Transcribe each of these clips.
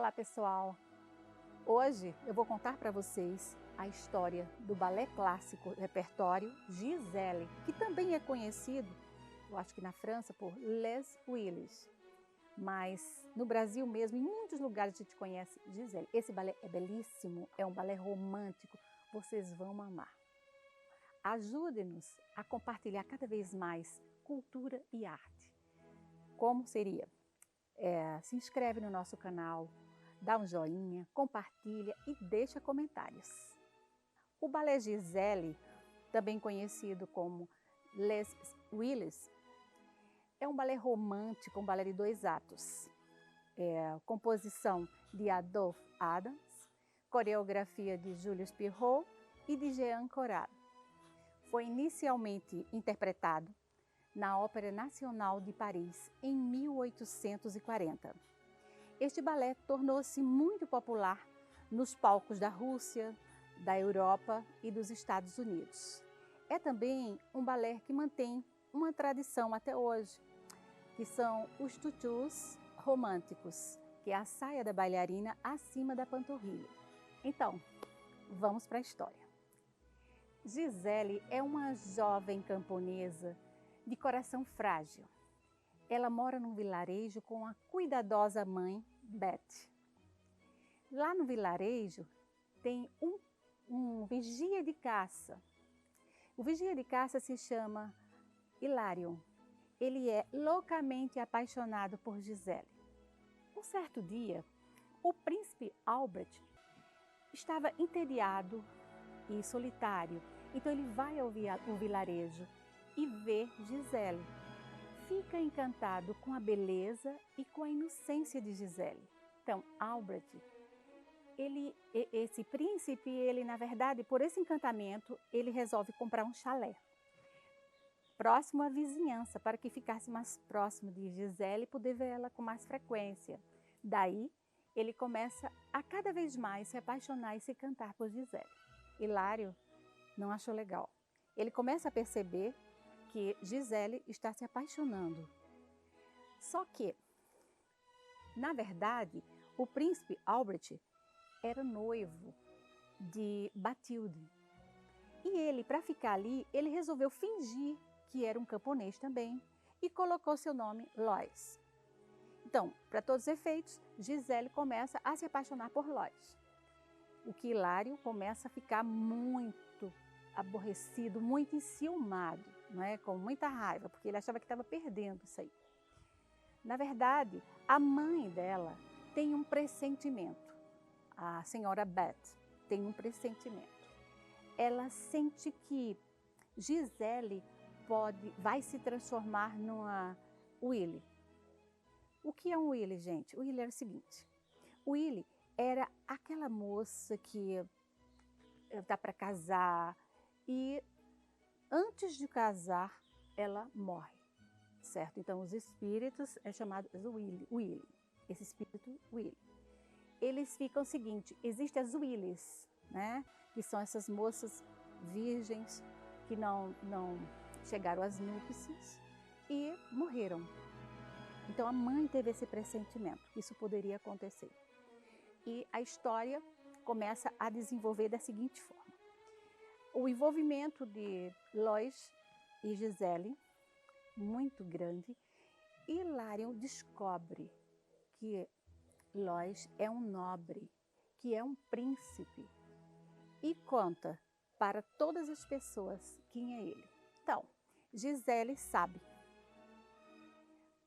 Olá pessoal, hoje eu vou contar para vocês a história do balé clássico repertório Giselle, que também é conhecido, eu acho que na França, por Les Ulis, mas no Brasil mesmo, em muitos lugares a gente conhece Giselle. Esse balé é belíssimo, é um balé romântico, vocês vão amar. Ajude-nos a compartilhar cada vez mais cultura e arte. Como seria? Se inscreve no nosso canal, dá um joinha, compartilha e deixa comentários. O balé Giselle, também conhecido como Les Ulis, é um balé romântico, um balé de 2 atos. Composição de Adolphe Adams, coreografia de Julius Pirrot e de Jean Corral. Foi inicialmente interpretado na Ópera Nacional de Paris em 1840. Este balé tornou-se muito popular nos palcos da Rússia, da Europa e dos Estados Unidos. É também um balé que mantém uma tradição até hoje, que são os tutus românticos, que é a saia da bailarina acima da panturrilha. Então, vamos para a história. Giselle é uma jovem camponesa de coração frágil. Ela mora num vilarejo com a cuidadosa mãe, Beth. Lá no vilarejo tem um vigia de caça. O vigia de caça se chama Hilarion. Ele é loucamente apaixonado por Giselle. Um certo dia, o príncipe Albert estava entediado e solitário, então ele vai ao vilarejo e vê Giselle. Fica encantado com a beleza e com a inocência de Giselle. Então, Albert, esse príncipe, ele na verdade, por esse encantamento, ele resolve comprar um chalé próximo à vizinhança, para que ficasse mais próximo de Giselle e poder ver ela com mais frequência. Daí, ele começa a cada vez mais se apaixonar e se encantar por Giselle. Hilário não achou legal. Ele começa a perceber que Giselle está se apaixonando. Só que, na verdade, o príncipe Albert era noivo de Bathilde. E ele, para ficar ali, ele resolveu fingir que era um camponês também e colocou seu nome Lois. Então, para todos os efeitos, Giselle começa a se apaixonar por Lois. O que Hilário começa a ficar muito aborrecido, muito enciumado, com muita raiva, porque ele achava que estava perdendo isso aí. Na verdade, a mãe dela tem um pressentimento. A senhora Beth tem um pressentimento. Ela sente que Giselle vai se transformar numa Willy. O que é um Willy, gente? O Willy era o seguinte: o Willy era aquela moça que está para casar e antes de casar ela morre, certo? Então os espíritos é chamado Willy, esse espírito Willy. Eles ficam o seguinte: existem as Willys, que são essas moças virgens que não chegaram às núpcias e morreram. Então a mãe teve esse pressentimento, que isso poderia acontecer. E a história começa a desenvolver da seguinte forma: o envolvimento de Lois e Giselle, muito grande, e Hilarion descobre que Lois é um nobre, que é um príncipe, e conta para todas as pessoas quem é ele. Então, Giselle sabe.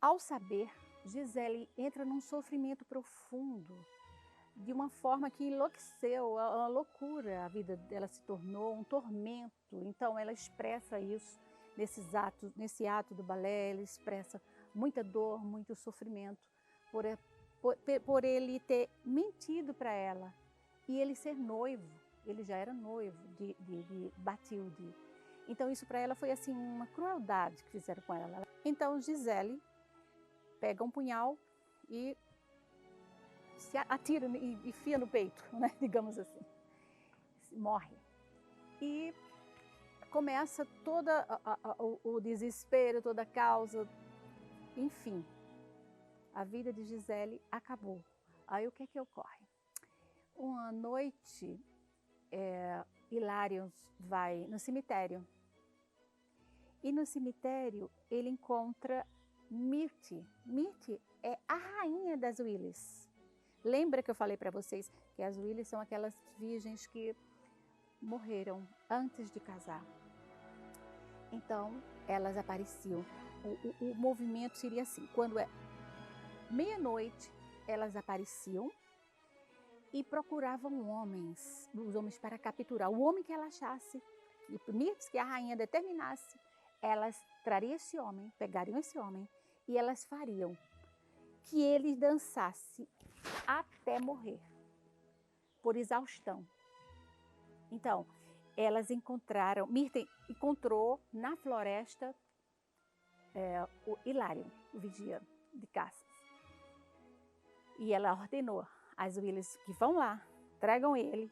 Ao saber, Giselle entra num sofrimento profundo, de uma forma que enlouqueceu, uma loucura. A vida dela se tornou um tormento. Então ela expressa isso nesse ato do balé, ela expressa muita dor, muito sofrimento por ele ter mentido para ela e ele ser noivo. Ele já era noivo de Bathilde. Então isso para ela foi assim uma crueldade que fizeram com ela. Então Giselle pega um punhal e se atira e enfia no peito, digamos assim. Morre. E começa todo o desespero, toda a causa. Enfim, a vida de Giselle acabou. Aí o que que ocorre? Uma noite, Hilário vai no cemitério. E no cemitério ele encontra Mirte. Mirte é a rainha das Willis. Lembra que eu falei para vocês que as Willis são aquelas virgens que morreram antes de casar. Então, elas apareciam. O movimento seria assim, quando é meia-noite, elas apareciam e procuravam os homens para capturar. O homem que ela achasse, que a rainha determinasse, elas trariam esse homem, pegariam esse homem e elas fariam que ele dançasse até morrer, por exaustão. Então, elas encontraram, Mirta encontrou na floresta o Hilário, o vigia de caças. E ela ordenou as Willis que vão lá, tragam ele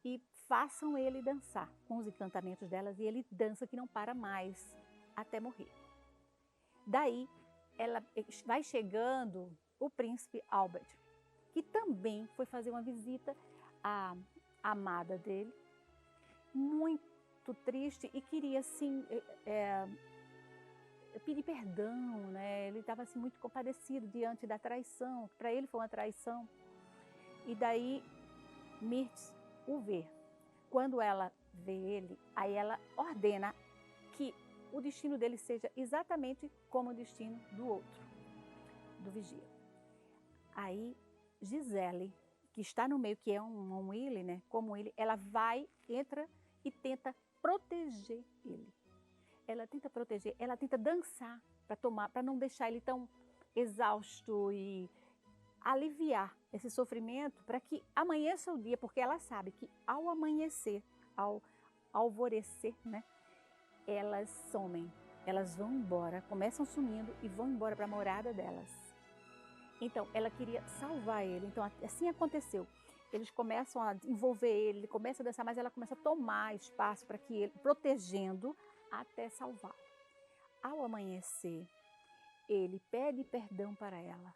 e façam ele dançar com os encantamentos delas. E ele dança que não para mais até morrer. Daí, ela vai chegando o príncipe Albert, que também foi fazer uma visita à amada dele, muito triste e queria assim pedir perdão, né? Ele estava assim muito compadecido diante da traição, que para ele foi uma traição. E daí Mirtes o vê. Quando ela vê ele, aí ela ordena que o destino dele seja exatamente como o destino do outro, do vigia. Aí Gisele, que está no meio, que é um Willy, né? Como ele, ela vai, entra e tenta proteger ele. Ela tenta proteger, ela tenta dançar para não deixar ele tão exausto e aliviar esse sofrimento para que amanheça o dia, porque ela sabe que ao amanhecer, ao alvorecer, né, elas somem, elas vão embora, começam sumindo e vão embora para a morada delas. Então, ela queria salvar ele, então assim aconteceu. Eles começam a envolver ele começa a dançar, mas ela começa a tomar espaço para que ele, protegendo até salvá-lo. Ao amanhecer, ele pede perdão para ela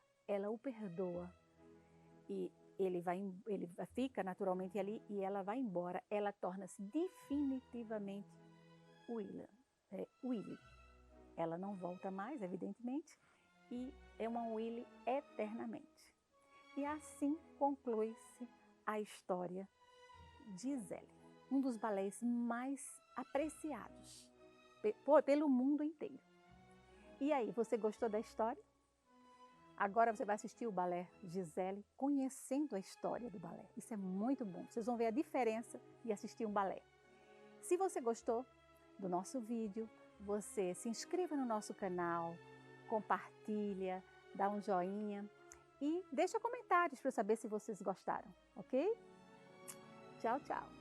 o perdoa e ele fica naturalmente ali e ela vai embora. Ela torna-se definitivamente Willy. Ela não volta mais, evidentemente, e é uma Willy eternamente. E assim conclui-se a história de Gisele, um dos balés mais apreciados pelo mundo inteiro. E aí, você gostou da história? Agora você vai assistir o balé Gisele, conhecendo a história do balé. Isso é muito bom. Vocês vão ver a diferença de assistir um balé. Se você gostou do nosso vídeo, você se inscreva no nosso canal, compartilha, dá um joinha e deixa comentários para eu saber se vocês gostaram, ok? Tchau, tchau!